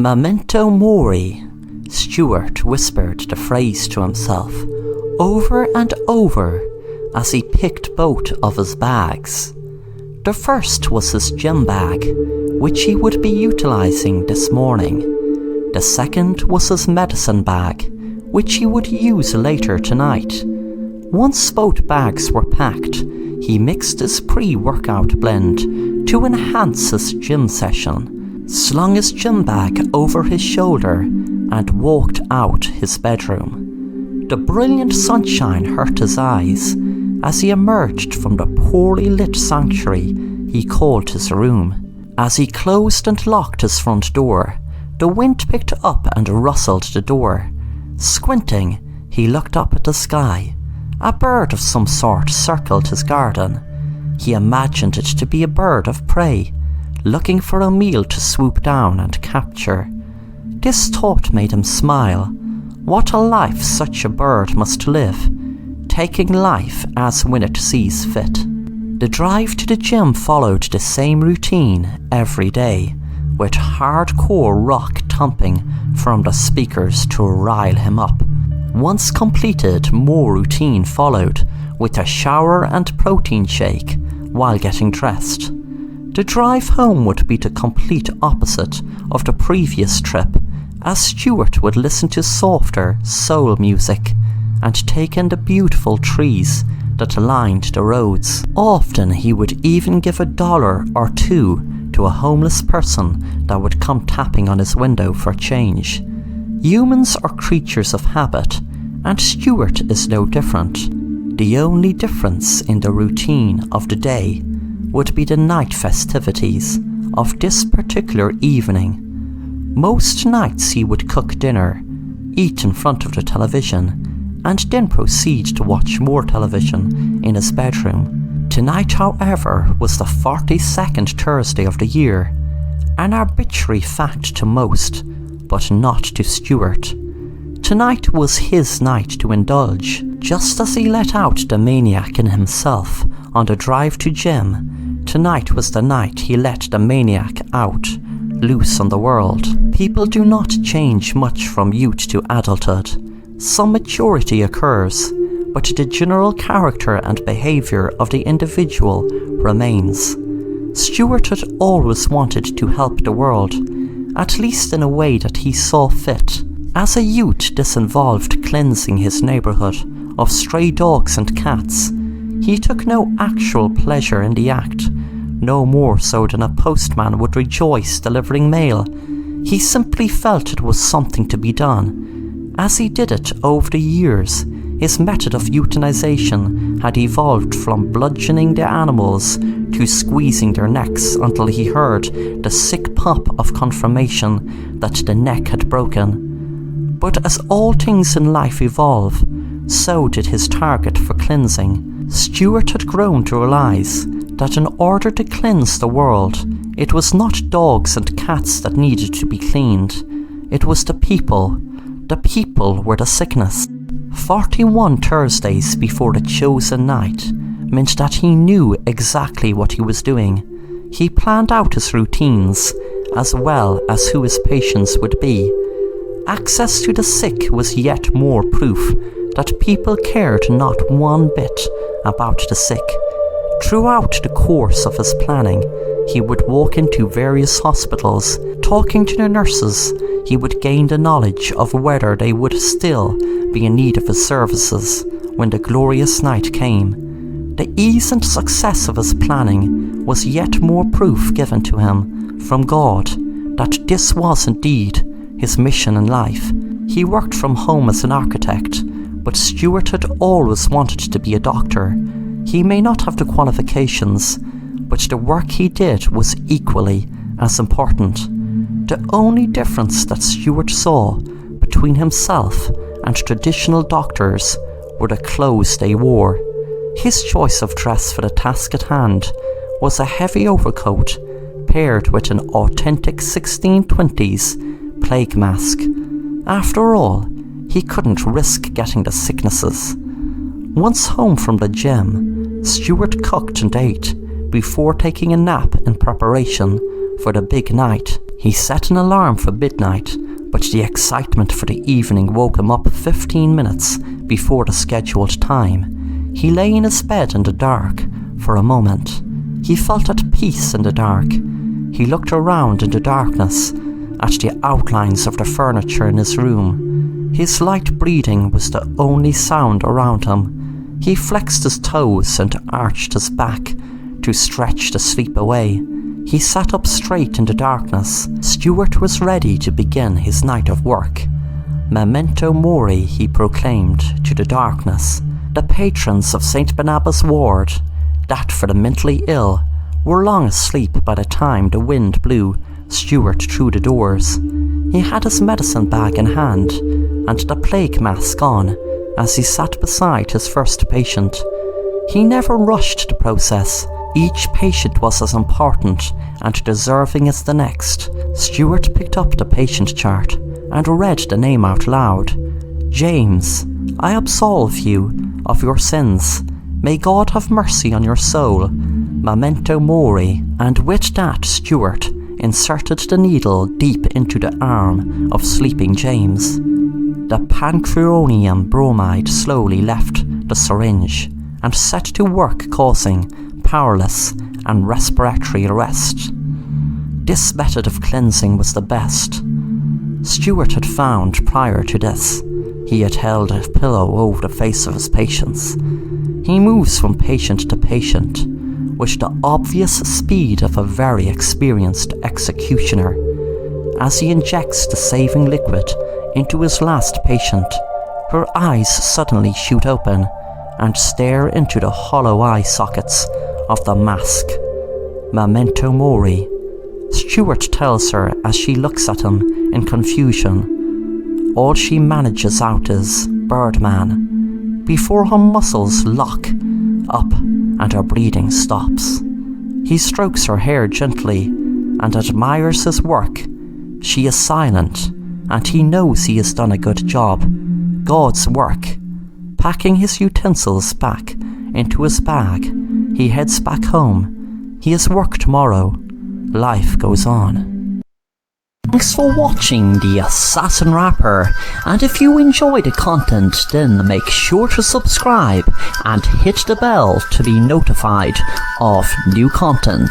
Memento Mori. Stuart whispered the phrase to himself over and over as he picked both of his bags. The first was his gym bag, which he would be utilising this morning. The second was his medicine bag, which he would use later tonight. Once both bags were packed, he mixed his pre-workout blend to enhance his gym session, slung his gym bag over his shoulder, and walked out his bedroom. The brilliant sunshine hurt his eyes as he emerged from the poorly lit sanctuary he called his room. As he closed and locked his front door, the wind picked up and rustled the door. Squinting, he looked up at the sky. A bird of some sort circled his garden. He imagined it to be a bird of prey, looking for a meal to swoop down and capture. This thought made him smile. What a life such a bird must live, taking life as when it sees fit. The drive to the gym followed the same routine every day, with hardcore rock thumping from the speakers to rile him up. Once completed, more routine followed, with a shower and protein shake while getting dressed. The drive home would be the complete opposite of the previous trip, as Stuart would listen to softer soul music and take in the beautiful trees that lined the roads. Often he would even give $1 or $2 to a homeless person that would come tapping on his window for change. Humans are creatures of habit, and Stuart is no different. The only difference in the routine of the day would be the night festivities of this particular evening. Most nights he would cook dinner, eat in front of the television, and then proceed to watch more television in his bedroom. Tonight, however, was the 42nd Thursday of the year, an arbitrary fact to most, but not to Stuart. Tonight was his night to indulge. Just as he let out the maniac in himself on the drive to gym, tonight was the night he let the maniac out, loose on the world. People do not change much from youth to adulthood. Some maturity occurs, but the general character and behaviour of the individual remains. Stuart had always wanted to help the world, at least in a way that he saw fit. As a youth, this involved cleansing his neighbourhood of stray dogs and cats. He took no actual pleasure in the act, no more so than a postman would rejoice delivering mail. He simply felt it was something to be done. As he did it over the years, his method of euthanization had evolved from bludgeoning the animals to squeezing their necks until he heard the sick pop of confirmation that the neck had broken. But as all things in life evolve, so did his target for cleansing. Stuart had grown to realise that in order to cleanse the world, it was not dogs and cats that needed to be cleaned. It was the people. The people were the sickness. 41 Thursdays before the chosen night meant that he knew exactly what he was doing. He planned out his routines, as well as who his patients would be. Access to the sick was yet more proof that people cared not one bit about the sick. Throughout the course of his planning, he would walk into various hospitals. Talking to the nurses, he would gain the knowledge of whether they would still be in need of his services when the glorious night came. The ease and success of his planning was yet more proof given to him from God that this was indeed his mission in life. He worked from home as an architect, but Stuart had always wanted to be a doctor. He may not have the qualifications, but the work he did was equally as important. The only difference that Stuart saw between himself and traditional doctors were the clothes they wore. His choice of dress for the task at hand was a heavy overcoat paired with an authentic 1620s plague mask. After all, he couldn't risk getting the sicknesses. Once home from the gym, Stuart cooked and ate before taking a nap in preparation for the big night. He set an alarm for midnight, but the excitement for the evening woke him up 15 minutes before the scheduled time. He lay in his bed in the dark for a moment. He felt at peace in the dark. He looked around in the darkness at the outlines of the furniture in his room. His light breathing was the only sound around him. He flexed his toes and arched his back to stretch the sleep away. He sat up straight in the darkness. Stuart was ready to begin his night of work. Memento Mori, he proclaimed to the darkness. The patrons of St. Barnabas ward, that for the mentally ill, were long asleep by the time the wind blew Stuart through the doors. He had his medicine bag in hand and the plague mask on as he sat beside his first patient. He never rushed the process. Each patient was as important and deserving as the next. Stuart picked up the patient chart and read the name out loud. James, I absolve you of your sins. May God have mercy on your soul. Memento Mori. And with that, Stuart inserted the needle deep into the arm of sleeping James. The pancuronium bromide slowly left the syringe and set to work causing powerless and respiratory arrest. This method of cleansing was the best Stuart had found prior to this. He had held a pillow over the face of his patients. He moves from patient to patient with the obvious speed of a very experienced executioner. As he injects the saving liquid into his last patient, her eyes suddenly shoot open and stare into the hollow eye sockets of the mask. Memento Mori. Stuart tells her as she looks at him in confusion. All she manages out is Birdman, before her muscles lock up and her breathing stops. He strokes her hair gently and admires his work. She is silent, and he knows he has done a good job. God's work. Packing his utensils back into his bag, he heads back home. He has work tomorrow. Life goes on. Thanks for watching The Assassin Rapper, and if you enjoy the content, then make sure to subscribe and hit the bell to be notified of new content.